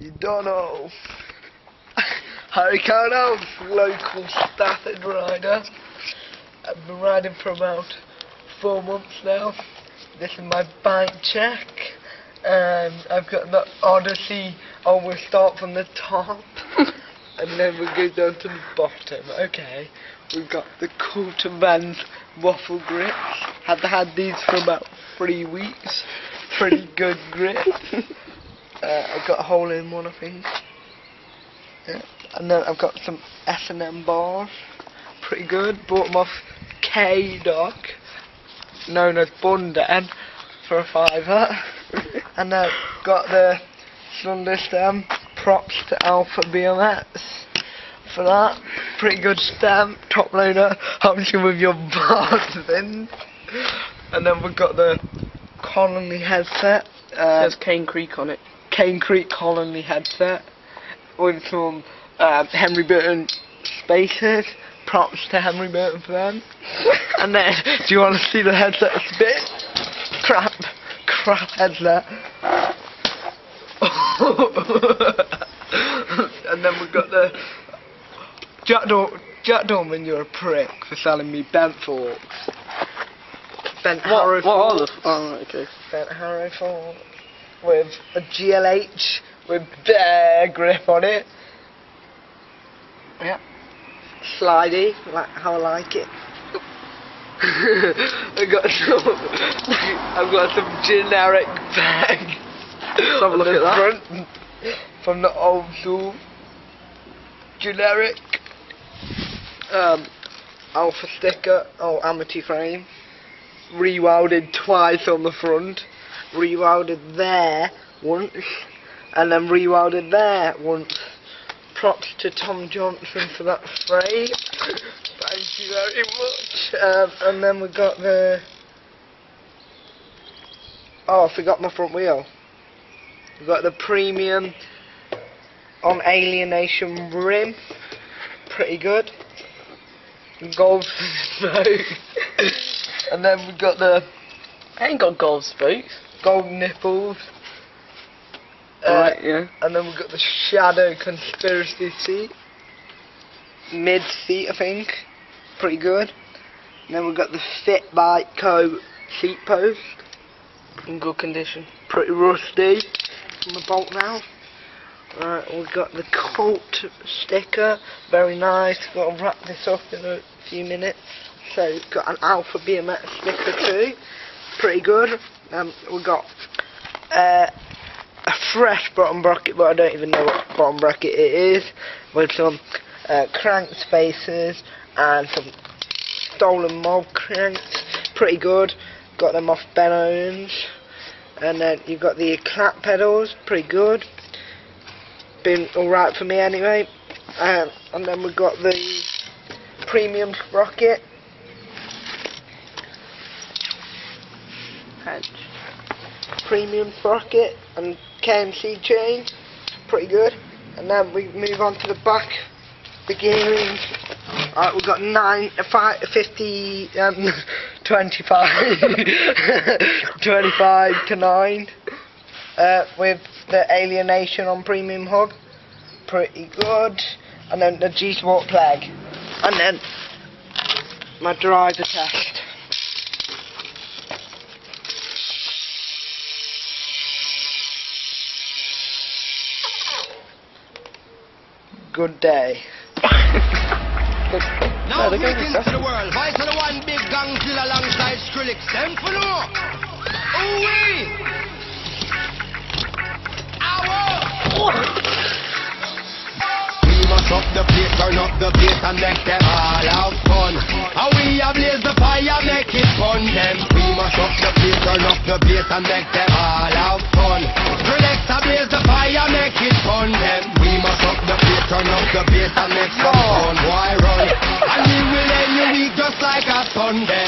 You don't know. Harry Cowdell, local Stafford rider. I've been riding for about 4 months now. This is my bike check. I've got the Odyssey. Oh, we'll start from the top. And then we'll go down to the bottom. Okay. We've got the Cowdell waffle grips. Have had these for about 3 weeks. Pretty good grip. I've got a hole in one, I think. Yeah. And then I've got some S&M bars. Pretty good. Bought them off Cowdell, known as Bundan, for a £5. And I've got the Sunday stem. Props to Alpha BMX for that. Pretty good stem. Top loader. Helps you with your bars in. And then we've got the Colony headset. There's Cane Creek on it. Cane Creek Colony headset with some Henry Burton spacers. Props to Henry Burton for them. And then, do you want to see the headset spin? Crap headset. And then we've got the Jack Dorman, you're a prick for selling me bent forks. Bent Harrow forks. Okay. Bent Harrow forks with a GLH with bare grip on it. Yeah. Slidey, like how I like it. I've got some generic bag. Let's have a look at that. Front, from the old school. Generic. Alpha sticker. Oh, Amity frame. Rewelded twice on the front. Rewelded there once. And then rewelded there once. Props to Tom Johnson for that spray. Thank you very much. And then we got the... Oh, I forgot my front wheel. We've got the premium on Alienation rim. Pretty good. Gold spokes. And then we've got the... I ain't got gold spokes. Gold nipples. Right, yeah. And then we've got the Shadow Conspiracy seat. Mid seat, I think. Pretty good. And then we've got the Fit Bike Co seat post. In good condition. Pretty rusty. On the bolt now. Right, we've got the Colt sticker. Very nice. Got to wrap this up in a few minutes. So we've got an Alpha BMX sticker too. Pretty good. We've got a fresh bottom bracket, but I don't even know what bottom bracket it is, with some crank spacers and some stolen mob cranks. Pretty good. Got them off Ben Owens. And then you've got the clap pedals. Pretty good. Been alright for me anyway. And then we've got the premium sprocket. Premium sprocket and KMC chain, pretty good. And then we move on to the back, the gearing. Alright, we've got 25 to 9 with the Alienation on premium hub, pretty good. And then the G-Sport plug, and then my driver test. Good day. Now greetings to the world. Vice of the one big gang kill alongside Skrillex. Them for no. Ooh-wee. We must up the place, turn up the place and make them all have fun. And we ablaze the fire, make it fun them. We must up the place, turn up the place and make them all have fun. Skrillex ablaze the fire, make it fun them. We must up the place, turn up the place and make some fun. Why run? And we will end your week just like a Sunday.